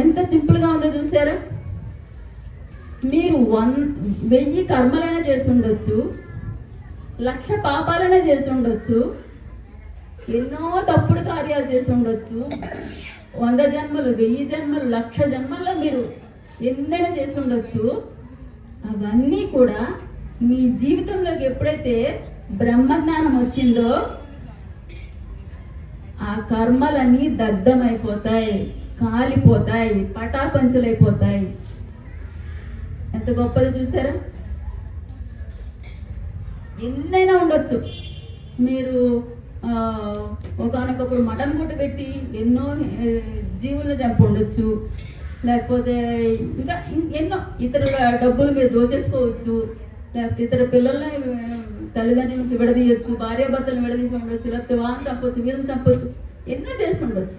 ఎంత సింపుల్గా ఉందో చూసారా? మీరు 1000 కర్మలైనా చేసి ఉండొచ్చు, 1,00,000 పాపాలైనా చేసి ఉండొచ్చు, ఎన్నో తప్పుడు కార్యాలు చేసి ఉండొచ్చు. 100 జన్మలు, 1000 జన్మలు, 1,00,000 జన్మల్లో మీరు ఎన్నైనా చేసి ఉండొచ్చు. అవన్నీ కూడా మీ జీవితంలోకి ఎప్పుడైతే బ్రహ్మజ్ఞానం వచ్చిందో ఆ కర్మలన్నీ దగ్ధమైపోతాయి, కాలిపోతాయి, పటాపంచలైపోతాయి. ఎంత గొప్పది చూసారా? ఎన్నైనా ఉండొచ్చు. మీరు ఒకనొకప్పుడు మటన్ గుట్టు పెట్టి ఎన్నో జీవులను చంపి ఉండొచ్చు, లేకపోతే ఇంకా ఎన్నో ఇతరుల డబ్బులు మీరు దోచేసుకోవచ్చు, లేకపోతే ఇతర పిల్లల్ని తల్లిదండ్రుల నుంచి విడదీయచ్చు, భార్యాభర్తలను విడదీసి ఉండొచ్చు, లేకపోతే వాళ్ళని చంపొచ్చు, వీళ్ళని చంపొచ్చు, ఎన్నో చేసి ఉండొచ్చు.